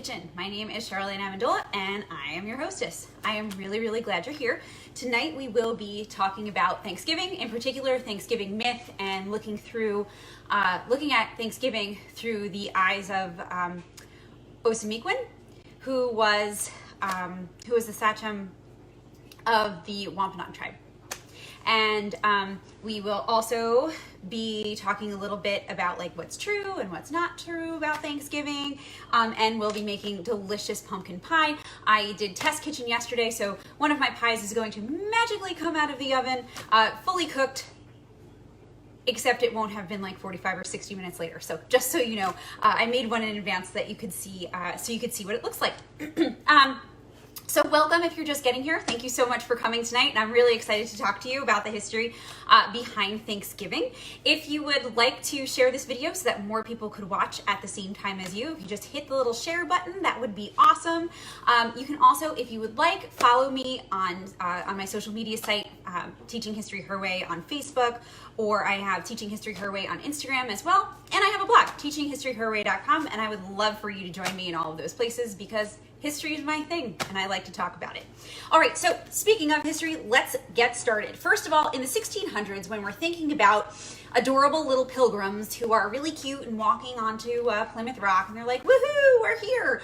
Kitchen. My name is Charlene Amendola and I am your hostess. I am really glad you're here. Tonight we will be talking about Thanksgiving, in particular Thanksgiving myth, and looking at Thanksgiving through the eyes of Osamequin, who was the sachem of the Wampanoag tribe. And we will also be talking a little bit about like what's true and what's not true about Thanksgiving, and we'll be making delicious pumpkin pie. I did test kitchen yesterday, so one of my pies is going to magically come out of the oven fully cooked, except it won't have been like 45 or 60 minutes later. So just so you know, I made one in advance that you could see, so you could see what it looks like. So welcome if you're just getting here. Thank you so much for coming tonight, and I'm really excited to talk to you about the history behind Thanksgiving. If you would like to share this video so that more people could watch at the same time as you, if you just hit the little share button, that would be awesome. You can also, if you would like, follow me on my social media site, Teaching History Her Way on Facebook, or I have Teaching History Her Way on Instagram as well. And I have a blog, teachinghistoryherway.com, and I would love for you to join me in all of those places because history is my thing, and I like to talk about it. All right, so speaking of history, let's get started. First of all, in the 1600s, when we're thinking about adorable little pilgrims who are really cute and walking onto Plymouth Rock, and they're like, woohoo, we're here.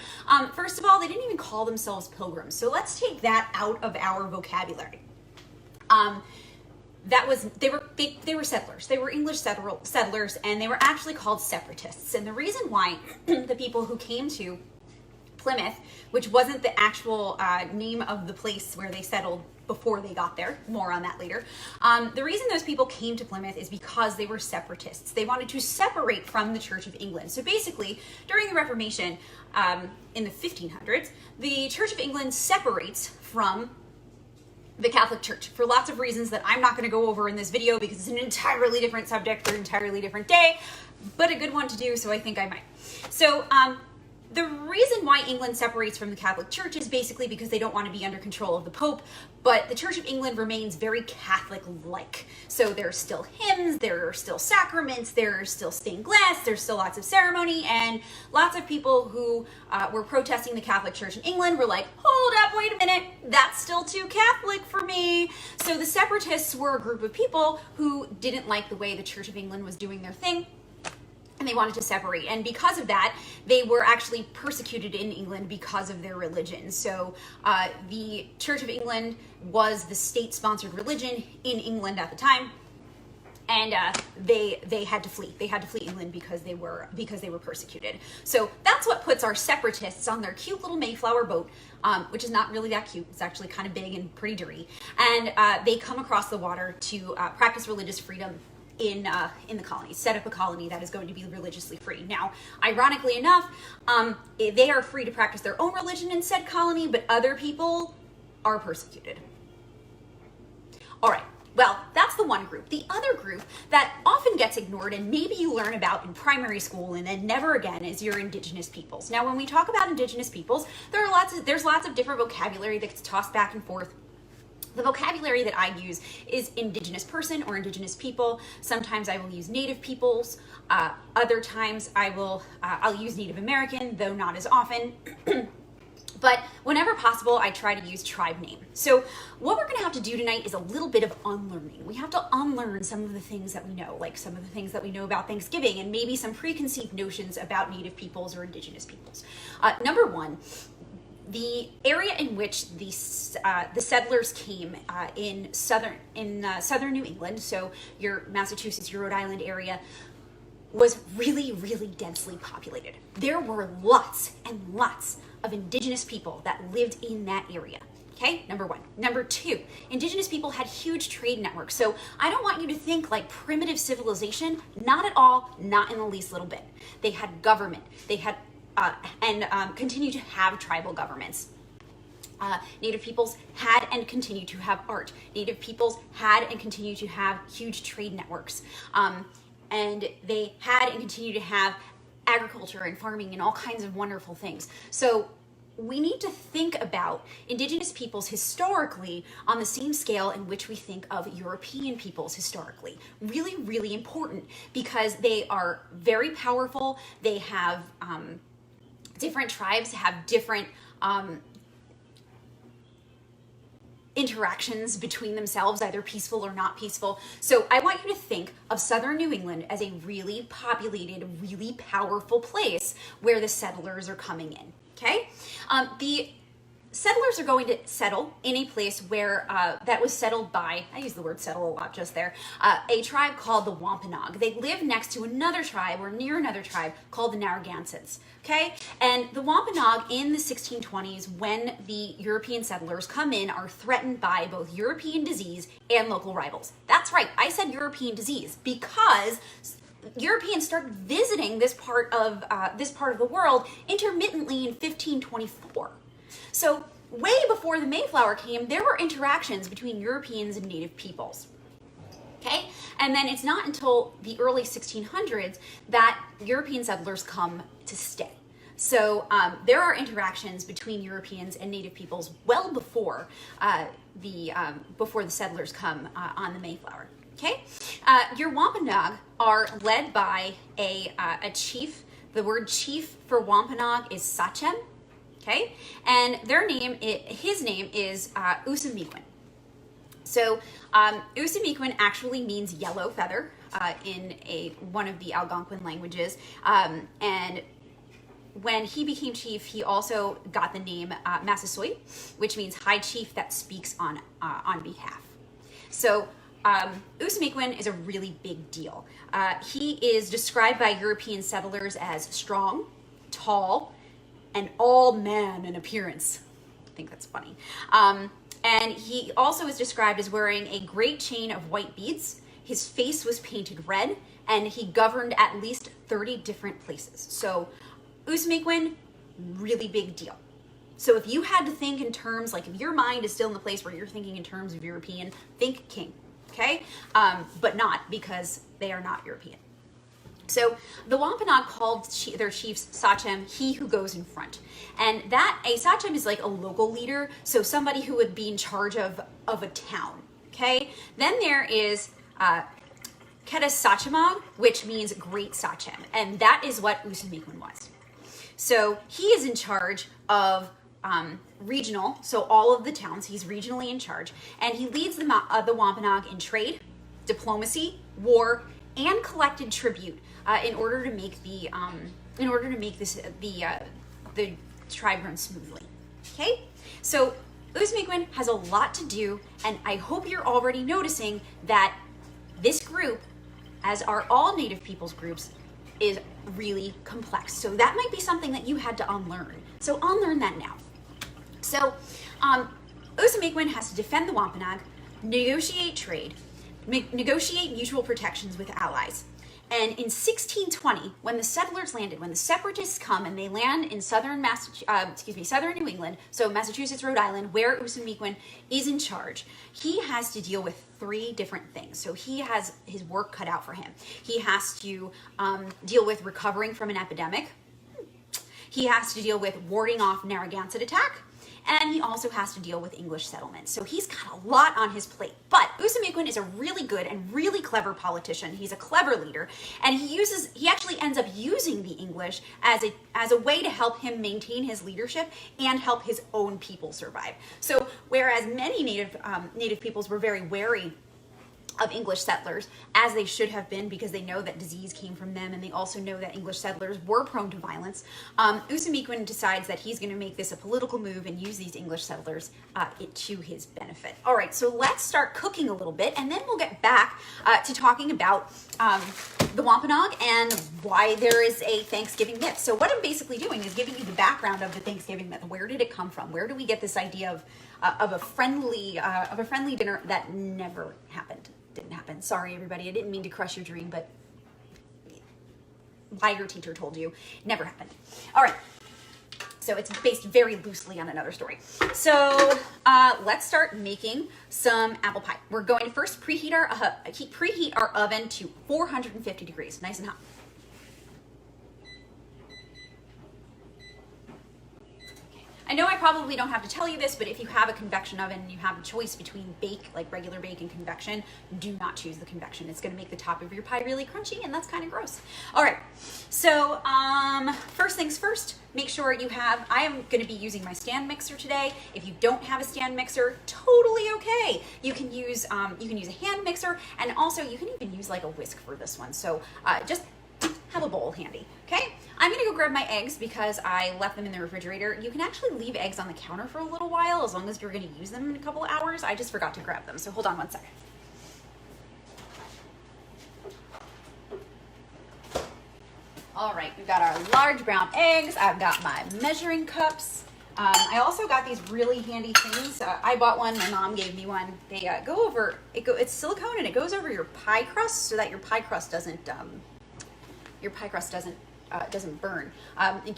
First of all, they didn't even call themselves pilgrims, so let's take that out of our vocabulary. They were settlers. They were English settlers, and they were actually called separatists. And the reason why the people who came to Plymouth, which wasn't the actual name of the place where they settled before they got there, more on that later. The reason those people came to Plymouth is because they were separatists. They wanted to separate from the Church of England. So basically, during the Reformation in the 1500s, the Church of England separates from the Catholic Church for lots of reasons that I'm not going to go over in this video because it's an entirely different subject for an entirely different day, but a good one to do, so I think I might. So, the reason why England separates from the Catholic Church is basically because they don't want to be under control of the Pope, but the Church of England remains very Catholic-like. So there's still hymns, there are still sacraments, there's still stained glass, there's still lots of ceremony, and lots of people who were protesting the Catholic Church in England were like, hold up, wait a minute, that's still too Catholic for me. So the separatists were a group of people who didn't like the way the Church of England was doing their thing, and they wanted to separate. And because of that, they were actually persecuted in England because of their religion. So the Church of England was the state-sponsored religion in England at the time, and they had to flee. They had to flee England because they were persecuted. So that's what puts our separatists on their cute little Mayflower boat, which is not really that cute. It's actually kind of big and pretty dirty. And they come across the water to practice religious freedom in the colony, set up a colony that is going to be religiously free. Now, ironically enough, they are free to practice their own religion in said colony, but other people are persecuted. All right, well, that's the one group. The other group that often gets ignored and maybe you learn about in primary school and then never again is your indigenous peoples. Now, when we talk about indigenous peoples, there's lots of different vocabulary that gets tossed back and forth. The vocabulary that I use is indigenous person or indigenous people. Sometimes I will use native peoples. Other times I'll use Native American, though not as often. But whenever possible, I try to use tribe name. So what we're going to have to do tonight is a little bit of unlearning. We have to unlearn some of the things that we know, like some of the things that we know about Thanksgiving and maybe some preconceived notions about native peoples or indigenous peoples. Number one, the area in which the settlers came in southern New England, so your Massachusetts, your Rhode Island area, was really densely populated. There were lots and lots of indigenous people that lived in that area. Okay, number one. Number two, indigenous people had huge trade networks. So I don't want you to think like primitive civilization. Not at all, not in the least little bit. They had government. They had continue to have tribal governments. Native peoples had and continue to have art. Native peoples had and continue to have huge trade networks. And they had and continue to have agriculture and farming and all kinds of wonderful things. So we need to think about indigenous peoples historically on the same scale in which we think of European peoples historically. Really important because they are very powerful. They have different tribes have different interactions between themselves, either peaceful or not peaceful. So I want you to think of southern New England as a really populated, really powerful place where the settlers are coming in, okay? The settlers are going to settle in a place where that was settled by, I use the word settle a lot just there, a tribe called the Wampanoag. They live next to another tribe or near another tribe called the Narragansetts, okay? And the Wampanoag in the 1620s, when the European settlers come in, are threatened by both European disease and local rivals. That's right, I said European disease because Europeans started visiting this part of the world intermittently in 1524. So way before the Mayflower came, there were interactions between Europeans and native peoples. Okay? And then it's not until the early 1600s that European settlers come to stay. So there are interactions between Europeans and native peoples well before before the settlers come on the Mayflower. Okay? Your Wampanoag are led by a chief. The word chief for Wampanoag is Sachem. Okay, and his name is Usamiquin. So Usamiquin actually means yellow feather in one of the Algonquin languages, and when he became chief, he also got the name Massasoit, which means high chief that speaks on behalf. So Usamiquin is a really big deal. He is described by European settlers as strong, tall, and all man in appearance. I think that's funny. And he also is described as wearing a great chain of white beads. His face was painted red, and he governed at least 30 different places. So Usamiquin, really big deal. So if you had to think in terms, like if your mind is still in the place where you're thinking in terms of European, think king, okay? But not, because they are not European. So the Wampanoag called their chiefs Sachem, he who goes in front. And a Sachem is like a local leader, so somebody who would be in charge of a town, okay? Then there is Ketesachemog, which means great Sachem, and that is what Usamiquin was. So he is in charge of regional, so all of the towns, he's regionally in charge, and he leads the Wampanoag in trade, diplomacy, war, and collected tribute in order to make the tribe run smoothly. Okay, so Usamiquin has a lot to do, and I hope you're already noticing that this group, as are all Native peoples groups, is really complex. So that might be something that you had to unlearn. So unlearn that now. So Usamiquin has to defend the Wampanoag, negotiate trade, negotiate mutual protections with allies. And in 1620, when the settlers landed, when the separatists come and they land in southern New England, so Massachusetts, Rhode Island, where Usamiquin is in charge, he has to deal with 3 different things. So he has his work cut out for him. He has to deal with recovering from an epidemic. He has to deal with warding off Narragansett attack. And he also has to deal with English settlement. So he's got a lot on his plate. But Usamiquin is a really good and really clever politician. He's a clever leader, and he actually ends up using the English as a way to help him maintain his leadership and help his own people survive. So whereas many native peoples were very wary of English settlers, as they should have been, because they know that disease came from them, and they also know that English settlers were prone to violence, Usamiquin decides that he's going to make this a political move and use these English settlers to his benefit. All right, so let's start cooking a little bit, and then we'll get back to talking about the Wampanoag and why there is a Thanksgiving myth. So what I'm basically doing is giving you the background of the Thanksgiving myth. Where did it come from? Where do we get this idea of a friendly dinner that never happened? Didn't happen. Sorry, everybody. I didn't mean to crush your dream, but why your teacher told you. Never happened. All right. So it's based very loosely on another story. So let's start making some apple pie. We're going to first preheat our oven to 450 degrees, nice and hot. I know I probably don't have to tell you this, but if you have a convection oven and you have a choice between bake, like regular bake and convection, do not choose the convection. It's gonna make the top of your pie really crunchy, and that's kind of gross. All right, so first things first, make sure you have, I am gonna be using my stand mixer today. If you don't have a stand mixer, totally okay. You can use a hand mixer, and also you can even use like a whisk for this one. So just have a bowl handy, okay? I'm gonna go grab my eggs because I left them in the refrigerator. You can actually leave eggs on the counter for a little while as long as you're gonna use them in a couple of hours. I just forgot to grab them, so hold on one second. All right, we've got our large brown eggs. I've got my measuring cups. I also got these really handy things. I bought one, my mom gave me one. They go over, it's silicone and it goes over your pie crust so that your pie crust doesn't doesn't burn.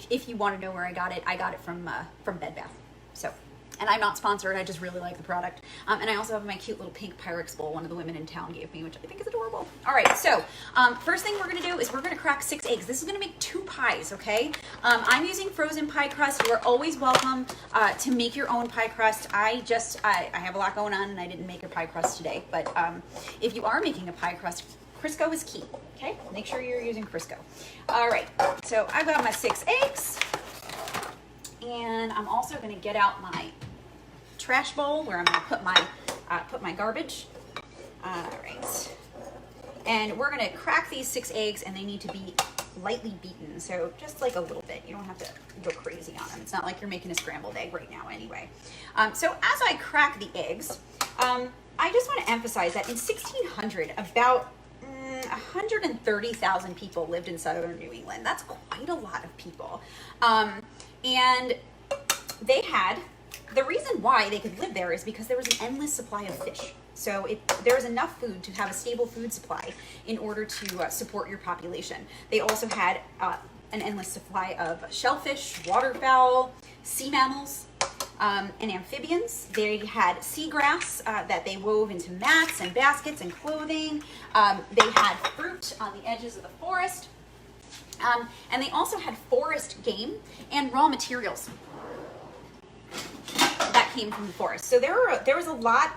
If you want to know where I got it from Bed Bath. So, and I'm not sponsored. I just really like the product. And I also have my cute little pink Pyrex bowl one of the women in town gave me, which I think is adorable. All right, so first thing we're gonna do is we're gonna crack 6 eggs. This is gonna make 2 pies, okay? I'm using frozen pie crust. You are always welcome to make your own pie crust. I have a lot going on and I didn't make a pie crust today, but if you are making a pie crust, Crisco is key, okay? Make sure you're using Crisco. All right, so I've got my 6 eggs, and I'm also gonna get out my trash bowl where I'm gonna put my garbage. All right, and we're gonna crack these 6 eggs, and they need to be lightly beaten, so just like a little bit. You don't have to go crazy on them. It's not like you're making a scrambled egg right now anyway. So as I crack the eggs, I just wanna emphasize that in 1600, about 130,000 people lived in southern New England. That's quite a lot of people. And they had, the reason why they could live there is because there was an endless supply of fish. So there was enough food to have a stable food supply in order to support your population. They also had an endless supply of shellfish, waterfowl, sea mammals, and amphibians. They had seagrass that they wove into mats and baskets and clothing. They had fruit on the edges of the forest. And they also had forest game and raw materials that came from the forest. So there was a lot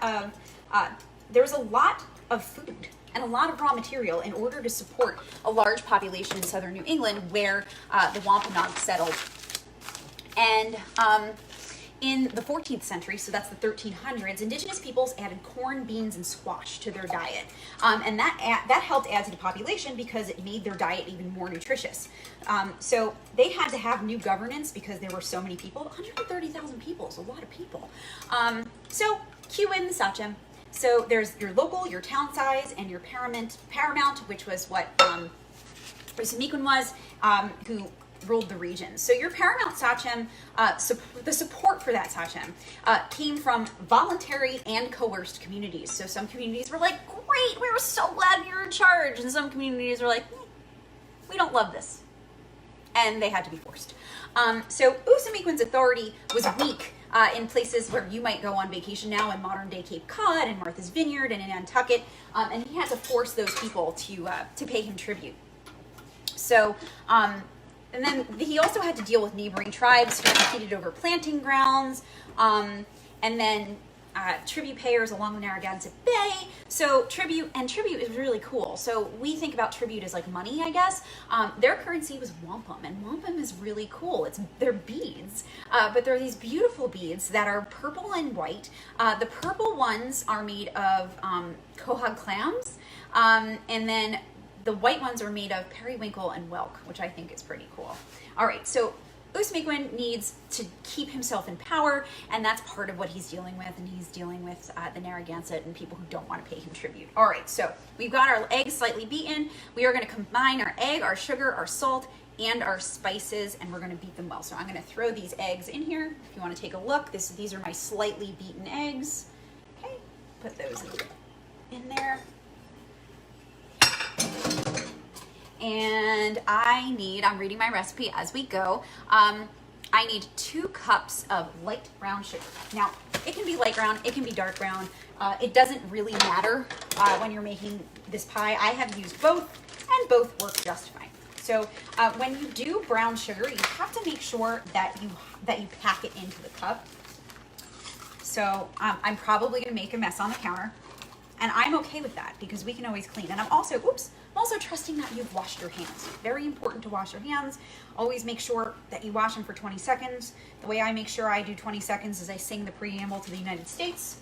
of food and a lot of raw material in order to support a large population in southern New England where the Wampanoag settled. And in the 14th century, so that's the 1300s, indigenous peoples added corn, beans, and squash to their diet. And that helped add to the population because it made their diet even more nutritious. So they had to have new governance because there were so many people. 130,000 people is a lot of people. So cue in the sachem. So there's your local, your town size, and your paramount, which was what Usamequin was, who ruled the region. So your paramount sachem, the support for that sachem came from voluntary and coerced communities. So some communities were like, great, we're so glad you're in charge. And some communities were like, we don't love this. And they had to be forced. So Usamequin's authority was weak in places where you might go on vacation now in modern day Cape Cod and Martha's Vineyard and in Nantucket. And he had to force those people to pay him tribute. So, and then he also had to deal with neighboring tribes who competed over planting grounds, and then tribute payers along the Narragansett Bay. So tribute is really cool. So we think about tribute as like money, I guess. Their currency was wampum, and wampum is really cool. They're beads, but they're these beautiful beads that are purple and white. The purple ones are made of quahog clams, and then the white ones are made of periwinkle and whelk, which I think is pretty cool. All right, so Usamequin needs to keep himself in power, and that's part of what he's dealing with, and he's dealing with the Narragansett and people who don't want to pay him tribute. All right, so we've got our eggs slightly beaten. We are going to combine our egg, our sugar, our salt, and our spices, and we're going to beat them well. So I'm going to throw these eggs in here. If you want to take a look, these are my slightly beaten eggs. Okay, put those in there. And I'm reading my recipe as we go. I need 2 cups of light brown sugar. Now, it can be light brown, it can be dark brown. It doesn't really matter when you're making this pie. I have used both, and both work just fine. So when you do brown sugar, you have to make sure that that you pack it into the cup. So I'm probably gonna make a mess on the counter, and I'm okay with that because we can always clean. And I'm also trusting that you've washed your hands. Very important to wash your hands. Always make sure that you wash them for 20 seconds. The way I make sure I do 20 seconds is I sing the preamble to the United States,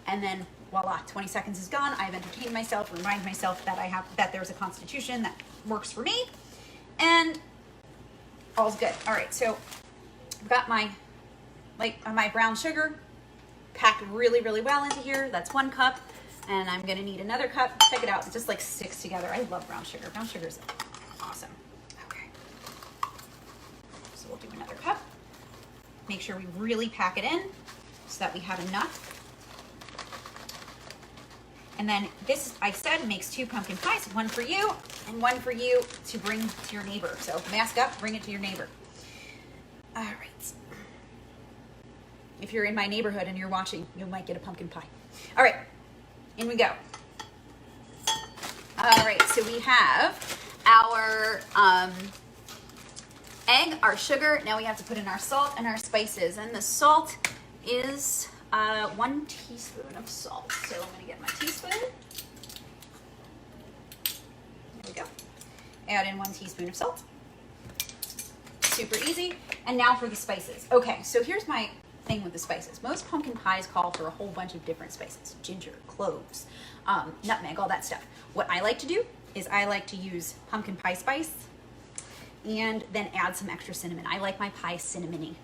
and then voila, 20 seconds is gone. I've entertained myself, remind myself that there's a constitution that works for me, and all's good. All right, so I've got my brown sugar packed really, really well into here. That's 1 cup. And I'm gonna need another cup. Check it out, it just like sticks together. I love brown sugar. Brown sugar is awesome. Okay. So we'll do another cup. Make sure we really pack it in so that we have enough. And then this, I said, makes 2 pumpkin pies, 1 for you and 1 for you to bring to your neighbor. So mask up, bring it to your neighbor. All right. If you're in my neighborhood and you're watching, you might get a pumpkin pie. All right, in we go. All right, so we have our egg, our sugar. Now we have to put in our salt and our spices. And the salt is 1 teaspoon of salt. So I'm gonna get my teaspoon. There we go. Add in 1 teaspoon of salt. Super easy. And now for the spices. Okay, so here's my thing with the spices. Most pumpkin pies call for a whole bunch of different spices. Ginger, cloves, nutmeg, all that stuff. What I like to do is I like to use pumpkin pie spice and then add some extra cinnamon. I like my pie cinnamony.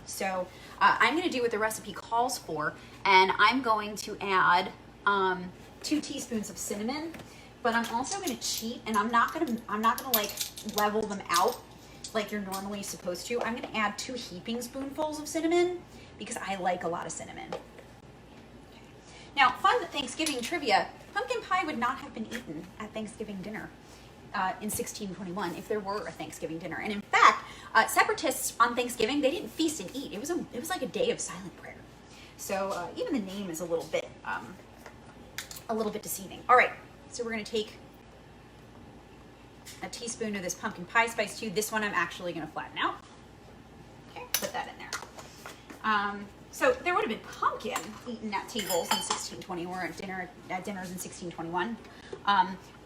So I'm gonna do what the recipe calls for, and I'm going to add 2 teaspoons of cinnamon, but I'm also gonna cheat, and I'm not gonna like level them out like you're normally supposed to. I'm gonna add 2 heaping spoonfuls of cinnamon because I like a lot of cinnamon. Okay. Now, fun Thanksgiving trivia, pumpkin pie would not have been eaten at Thanksgiving dinner in 1621 if there were a Thanksgiving dinner. And in fact, separatists on Thanksgiving, they didn't feast and eat. It was like a day of silent prayer. So even the name is a little bit deceiving. All right, so we're gonna take a teaspoon of this pumpkin pie spice too. This one I'm actually gonna flatten out. Okay, put that in there. So there would have been pumpkin eaten at tables in 1620 or at dinners in 1621.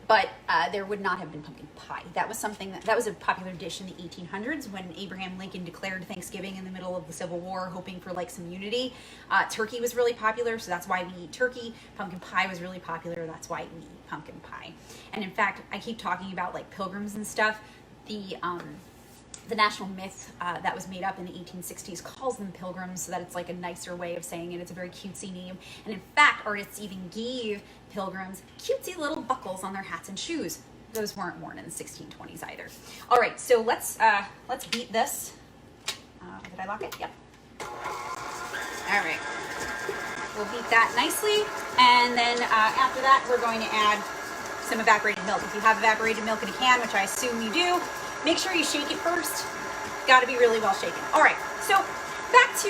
But there would not have been pumpkin pie. That was something that was a popular dish in the 1800s when Abraham Lincoln declared Thanksgiving in the middle of the Civil War, hoping for like some unity. Turkey was really popular, so that's why we eat turkey. Pumpkin pie was really popular, that's why we eat pumpkin pie. And in fact, I keep talking about like pilgrims and stuff. The national myth that was made up in the 1860s calls them pilgrims, so that it's like a nicer way of saying it. It's a very cutesy name. And in fact, artists even gave pilgrims cutesy little buckles on their hats and shoes. Those weren't worn in the 1620s either. All right, so let's beat this. Did I lock it? Yep. All right. We'll beat that nicely. And then after that, we're going to add some evaporated milk. If you have evaporated milk in a can, which I assume you do, make sure you shake it first. Got to be really well shaken. All right, so back to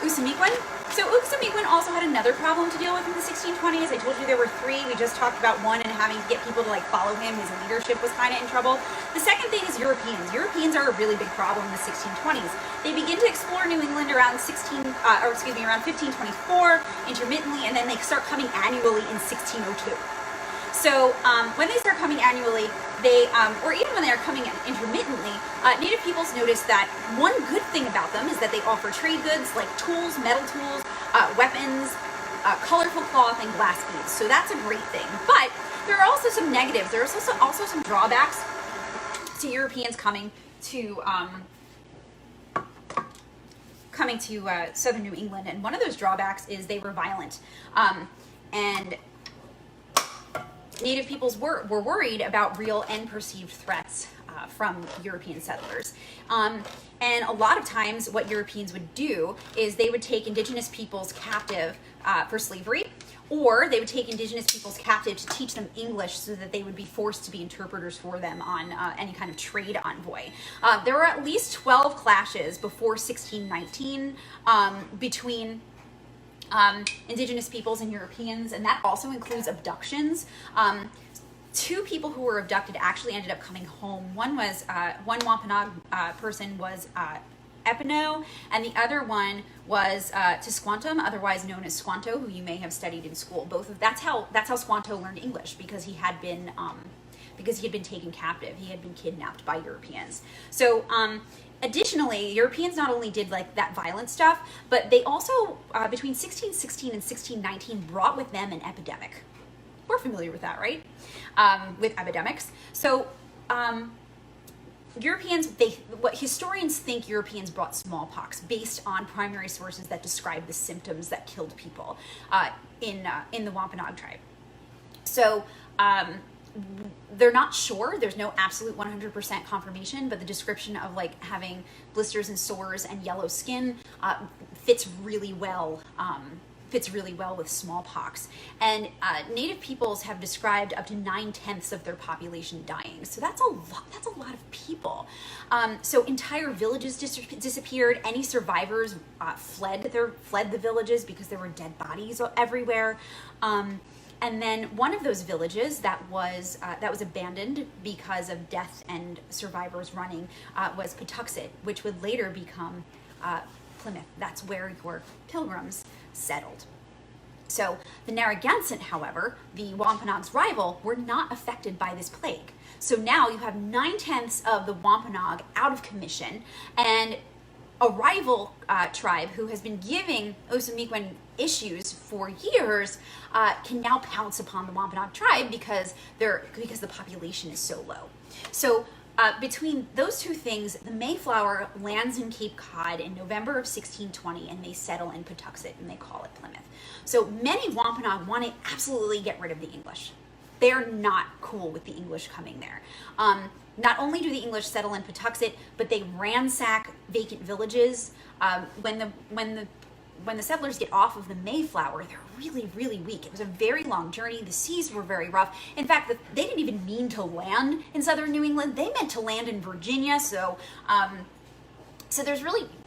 Usamequin. So Usamequin also had another problem to deal with in the 1620s. I told you there were 3. We just talked about one, and having to get people to like follow him. His leadership was kind of in trouble. The second thing is Europeans. Europeans are a really big problem in the 1620s. They begin to explore New England around 1524 intermittently, and then they start coming annually in 1602. So when they start coming annually, they, or even when they are coming intermittently, Native peoples notice that one good thing about them is that they offer trade goods like tools, metal tools, weapons, colorful cloth, and glass beads. So that's a great thing. But there are also some negatives. There are also some drawbacks to Europeans coming to southern New England. And one of those drawbacks is they were violent. And Native peoples were worried about real and perceived threats from European settlers. And a lot of times what Europeans would do is they would take indigenous peoples captive for slavery, or they would take indigenous peoples captive to teach them English so that they would be forced to be interpreters for them on any kind of trade envoy. There were at least 12 clashes before 1619 between indigenous peoples and Europeans, and that also includes abductions. two people who were abducted actually ended up coming home. One was one Wampanoag person was Epino, and the other one was Tisquantum, otherwise known as Squanto, who you may have studied in school. That's how Squanto learned English, because he had been taken captive. He had been kidnapped by Europeans. So additionally, Europeans not only did like that violent stuff, but they also between 1616 and 1619 brought with them an epidemic. We're familiar with that, right? With epidemics. So what historians think Europeans brought smallpox based on primary sources that describe the symptoms that killed people in the Wampanoag tribe. So they're not sure. There's no absolute 100% confirmation, but the description of like having blisters and sores and yellow skin fits really well with smallpox. And Native peoples have described up to 9/10 of their population dying. So that's a lot of people. So entire villages disappeared. Any survivors fled the villages because there were dead bodies everywhere. And then one of those villages that was abandoned because of death and survivors running was Patuxet, which would later become Plymouth. That's where your pilgrims settled. So the Narragansett, however, the Wampanoag's rival, were not affected by this plague. So now you have 9/10 of the Wampanoag out of commission, and a rival tribe who has been giving Osamequin issues for years can now pounce upon the Wampanoag tribe because the population is so low. So between those two things, the Mayflower lands in Cape Cod in November of 1620, and they settle in Patuxet, and they call it Plymouth. So many Wampanoag want to absolutely get rid of the English. They're not cool with the English coming there. Not only do the English settle in Patuxet, but they ransack vacant villages. When the settlers get off of the Mayflower, they're really, really weak. It was a very long journey. The seas were very rough. In fact, they didn't even mean to land in southern New England. They meant to land in Virginia. So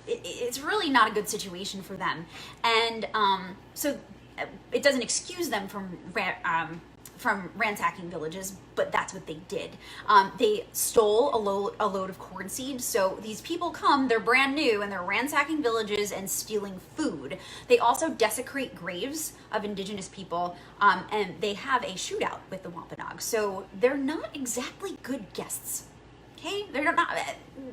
it's really not a good situation for them. And so it doesn't excuse them from ransacking villages, but that's what they did. They stole a load of corn seed. So these people come, they're brand new, and they're ransacking villages and stealing food. They also desecrate graves of indigenous people, and they have a shootout with the Wampanoag. So they're not exactly good guests. Okay, they're not.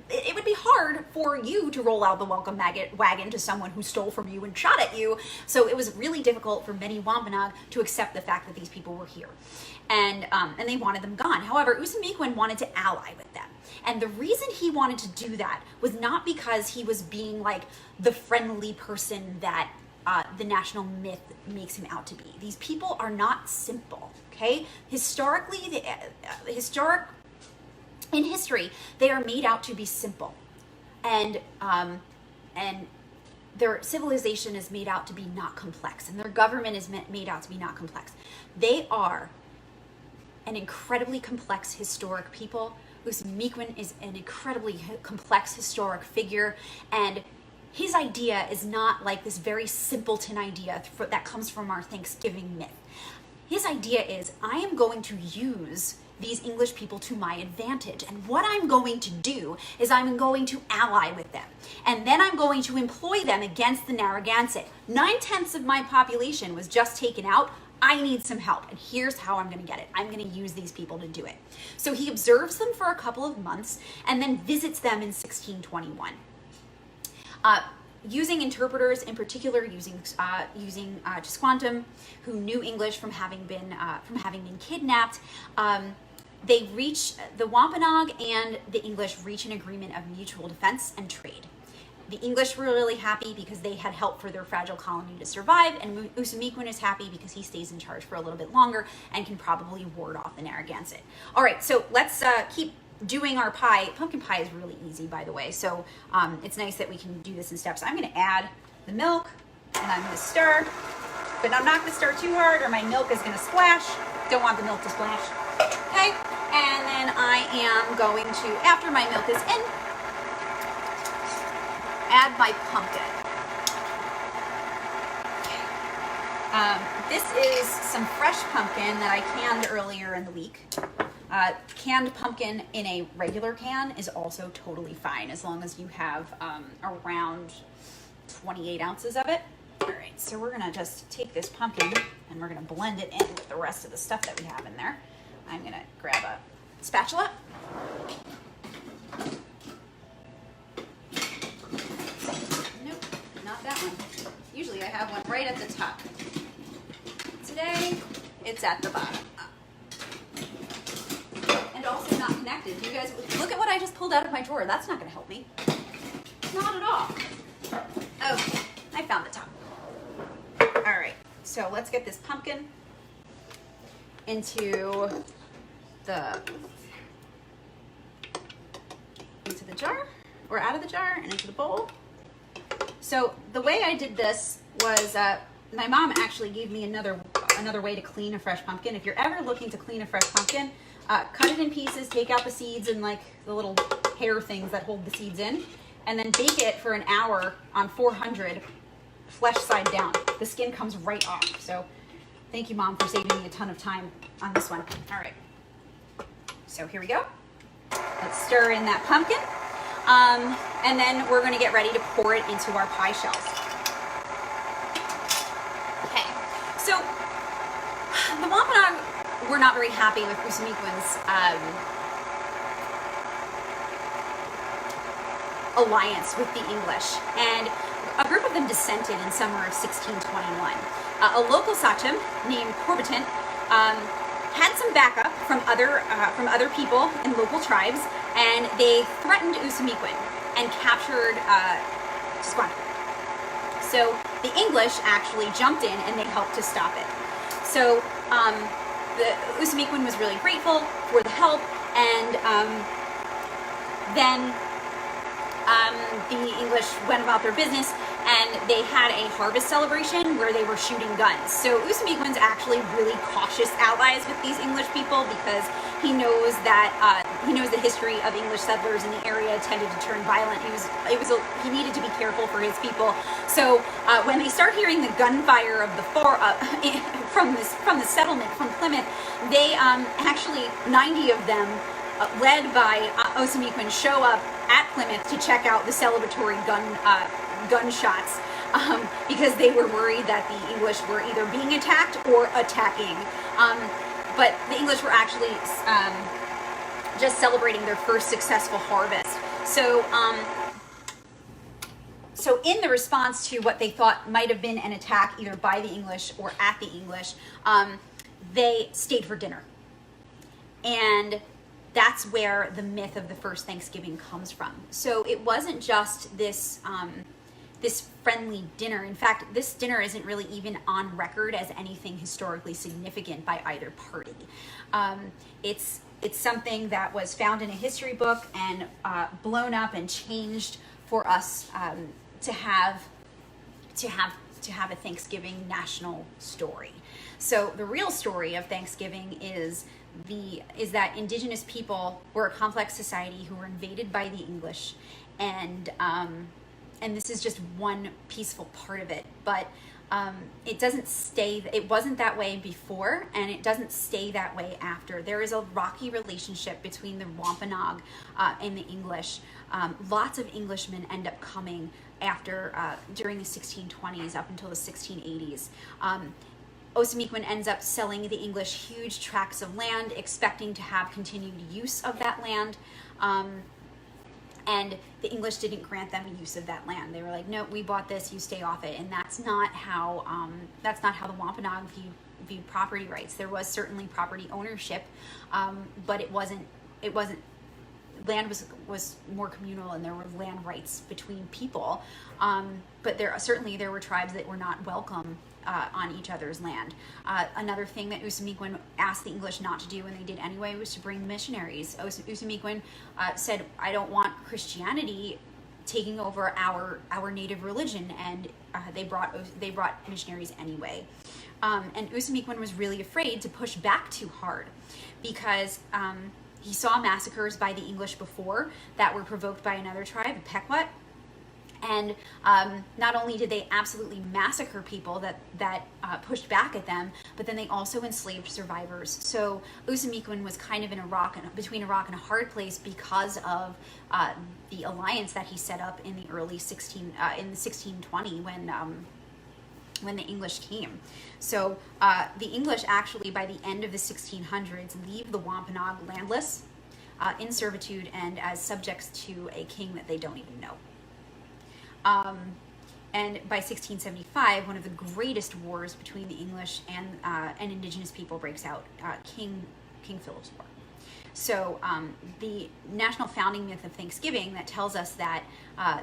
It would be hard for you to roll out the welcome wagon to someone who stole from you and shot at you. So it was really difficult for many Wampanoag to accept the fact that these people were here, and they wanted them gone. However, Osamequin wanted to ally with them, and the reason he wanted to do that was not because he was being like the friendly person that the national myth makes him out to be. These people are not simple. Okay, historically, in history, they are made out to be simple, and their civilization is made out to be not complex, and their government is made out to be not complex. They are an incredibly complex historic people. Osamequin is an incredibly complex historic figure, and his idea is not like this very simpleton idea that comes from our Thanksgiving myth. His idea is, I am going to use these English people to my advantage. And what I'm going to do is I'm going to ally with them. And then I'm going to employ them against the Narragansett. 9/10 of my population was just taken out. I need some help. And here's how I'm going to get it. I'm going to use these people to do it. So he observes them for a couple of months and then visits them in 1621. Using interpreters, in particular using Tisquantum, who knew English from having been kidnapped, the Wampanoag and the English reach an agreement of mutual defense and trade. The English were really happy because they had help for their fragile colony to survive, and Osamequin is happy because he stays in charge for a little bit longer and can probably ward off the Narragansett. All right, so let's keep doing our pie. Pumpkin pie is really easy, by the way, so it's nice that we can do this in steps. I'm going to add the milk, and I'm going to stir, but I'm not going to stir too hard or my milk is going to splash. Don't want the milk to splash. Okay, and then I am going to, after my milk is in, add my pumpkin. This is some fresh pumpkin that I canned earlier in the week. Canned pumpkin in a regular can is also totally fine as long as you have around 28 ounces of it. All right, so we're gonna just take this pumpkin and we're gonna blend it in with the rest of the stuff that we have in there. I'm gonna grab a spatula. Nope, not that one. Usually I have one right at the top. Today, it's at the bottom. And also not connected. You guys, look at what I just pulled out of my drawer. That's not gonna help me. Not at all. Okay, I found the top. All right, so let's get this pumpkin into the jar, or out of the jar and into the bowl. So the way I did this was, my mom actually gave me another way to clean a fresh pumpkin. If you're ever looking to clean a fresh pumpkin, cut it in pieces, take out the seeds and like the little hair things that hold the seeds in, and then bake it for an hour on 400, flesh side down. The skin comes right off. So thank you, Mom, for saving me a ton of time on this one. All right, so here we go. Let's stir in that pumpkin. And then we're gonna get ready to pour it into our pie shells. Okay, so the Wampanoag were not very happy with Usamequin's alliance with the English, and a group of them dissented in summer of 1621. A local sachem named Corbitant had some backup from other people in local tribes, and they threatened Usamequin and captured Tisquantum. So the English actually jumped in and they helped to stop it. So the Usamequin was really grateful for the help, and then the English went about their business, and they had a harvest celebration where they were shooting guns. So Usamequin's actually really cautious allies with these English people, because he knows that the history of English settlers in the area tended to turn violent. He needed to be careful for his people. So when they start hearing the gunfire of the from the settlement from Plymouth, they actually 90 of them, led by Usamequin, show up at Plymouth to check out the celebratory gunshots, because they were worried that the English were either being attacked or attacking. But the English were actually just celebrating their first successful harvest. So, so in the response to what they thought might have been an attack either by the English or at the English, they stayed for dinner. And that's where the myth of the first Thanksgiving comes from. So it wasn't just this this friendly dinner. In fact, this dinner isn't really even on record as anything historically significant by either party. It's something that was found in a history book and blown up and changed for us to have a Thanksgiving national story. So the real story of Thanksgiving is that indigenous people were a complex society who were invaded by the English, and this is just one peaceful part of it, but it wasn't that way before, and it doesn't stay that way after. There is a rocky relationship between the Wampanoag and the English. Lots of Englishmen end up coming after, during the 1620s up until the 1680s. Usamequin ends up selling the English huge tracts of land, expecting to have continued use of that land. And the English didn't grant them use of that land. They were like, no, we bought this, you stay off it. And that's not how the Wampanoag viewed property rights. There was certainly property ownership, but it wasn't, land was more communal, and there were land rights between people. But there were tribes that were not welcome on each other's land. Another thing that Usamequin asked the English not to do, and they did anyway, was to bring missionaries. Usamequin said, I don't want Christianity taking over our native religion, and they brought missionaries anyway. And Usamequin was really afraid to push back too hard, because he saw massacres by the English before that were provoked by another tribe, the Pequot, And not only did they absolutely massacre people that pushed back at them, but then they also enslaved survivors. So Usa Mikwin was kind of between a rock and a hard place because of the alliance that he set up in the early 1620 when the English came. So the English actually, by the end of the 1600s, leave the Wampanoag landless, in servitude, and as subjects to a king that they don't even know. And by 1675, one of the greatest wars between the English and indigenous people breaks out, King Philip's War. So the national founding myth of Thanksgiving that tells us that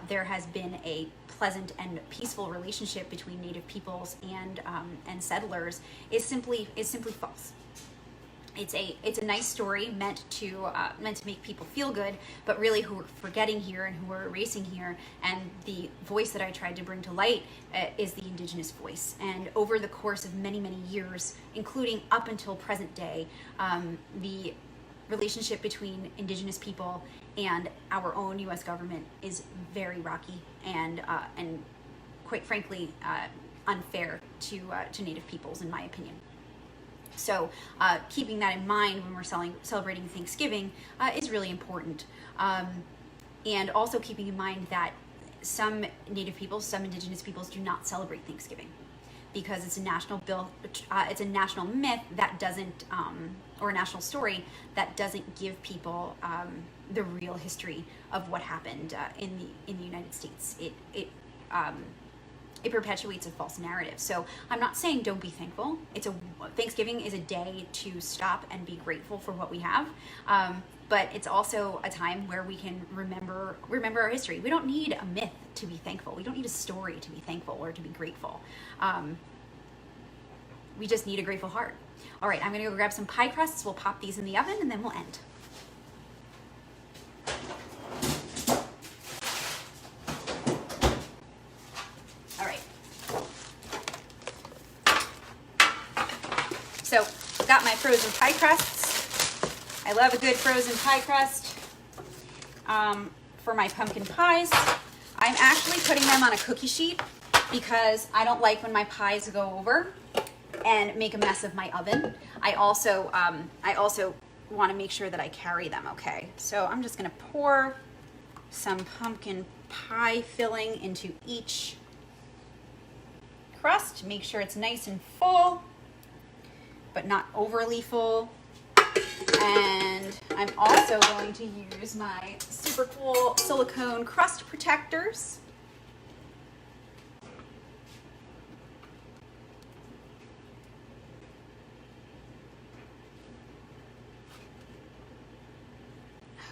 there has been a pleasant and peaceful relationship between Native peoples and settlers is simply false. It's a nice story meant to make people feel good, but really who we're forgetting here and who we're erasing here, and the voice that I tried to bring to light is the indigenous voice. And over the course of many, many years, including up until present day, the relationship between indigenous people and our own U.S. government is very rocky and quite frankly unfair to Native peoples, in my opinion. So keeping that in mind when we're celebrating Thanksgiving is really important. And also keeping in mind that some Native peoples, some indigenous peoples do not celebrate Thanksgiving because it's a national it's a national myth that doesn't, or a national story that doesn't give people the real history of what happened in the United States. It perpetuates a false narrative. So I'm not saying don't be thankful. Thanksgiving is a day to stop and be grateful for what we have. But it's also a time where we can remember our history. We don't need a myth to be thankful. We don't need a story to be thankful or to be grateful. We just need a grateful heart. All right, I'm gonna go grab some pie crusts. We'll pop these in the oven and then we'll end. So got my frozen pie crusts. I love a good frozen pie crust for my pumpkin pies. I'm actually putting them on a cookie sheet because I don't like when my pies go over and make a mess of my oven. I also want to make sure that I carry them okay. So I'm just gonna pour some pumpkin pie filling into each crust. Make sure it's nice and full, but not overly full. And I'm also going to use my super cool silicone crust protectors.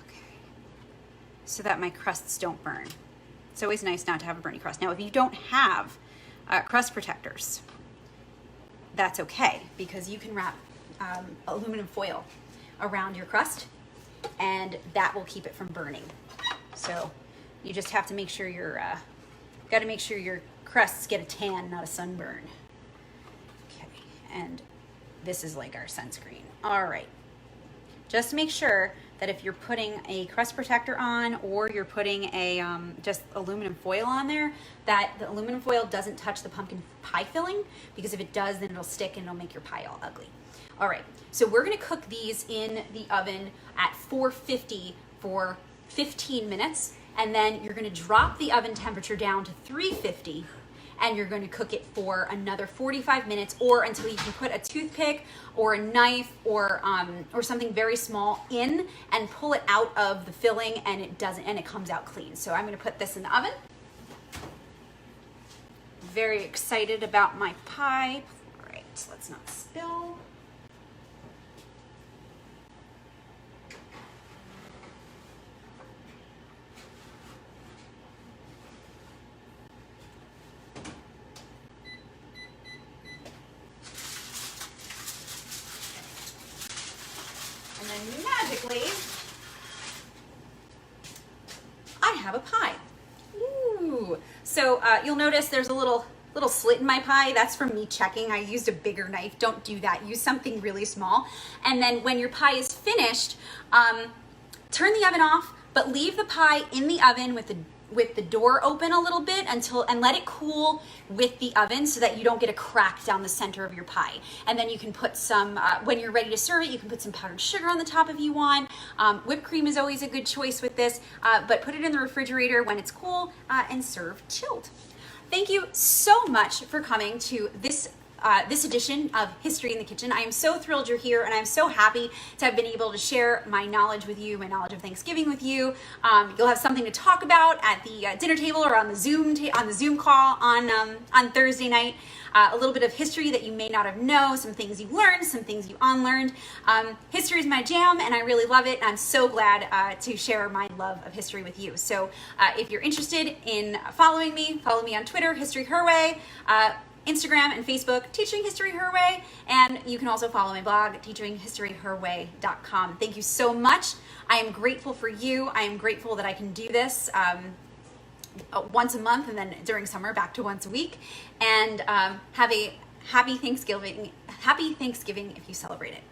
Okay. So that my crusts don't burn. It's always nice not to have a burny crust. Now, if you don't have crust protectors, that's okay, because you can wrap aluminum foil around your crust and that will keep it from burning. So you just have to make sure your crusts get a tan, not a sunburn. Okay, and this is like our sunscreen. All right, just make sure that if you're putting a crust protector on or you're putting a just aluminum foil on there, that the aluminum foil doesn't touch the pumpkin pie filling, because if it does, then it'll stick and it'll make your pie all ugly. All right, so we're gonna cook these in the oven at 450 for 15 minutes, and then you're gonna drop the oven temperature down to 350, and you're going to cook it for another 45 minutes or until you can put a toothpick or a knife or something very small in and pull it out of the filling, and it comes out clean. So I'm going to put this in the oven. Very excited about my pie. All right, so let's not spill. And then magically, I have a pie. Ooh. So you'll notice there's a little slit in my pie. That's from me checking. I used a bigger knife. Don't do that. Use something really small. And then when your pie is finished, turn the oven off, but leave the pie in the oven with the door open a little bit and let it cool with the oven so that you don't get a crack down the center of your pie. And then you can put some, when you're ready to serve it, you can put some powdered sugar on the top if you want. Whipped cream is always a good choice with this, but put it in the refrigerator when it's cool and serve chilled. Thank you so much for coming to this edition of History in the Kitchen. I am so thrilled you're here, and I'm so happy to have been able to share my knowledge with you, my knowledge of Thanksgiving with you. You'll have something to talk about at the dinner table or on the Zoom call on Thursday night. A little bit of history that you may not have known, some things you've learned, some things you unlearned. History is my jam, and I really love it. And I'm so glad to share my love of history with you. So if you're interested in following me, follow me on Twitter, History Her Way, Instagram and Facebook, Teaching History Her Way, and you can also follow my blog, teachinghistoryherway.com. Thank you so much. I am grateful for you. I am grateful that I can do this once a month, and then during summer back to once a week. And have a happy Thanksgiving if you celebrate it.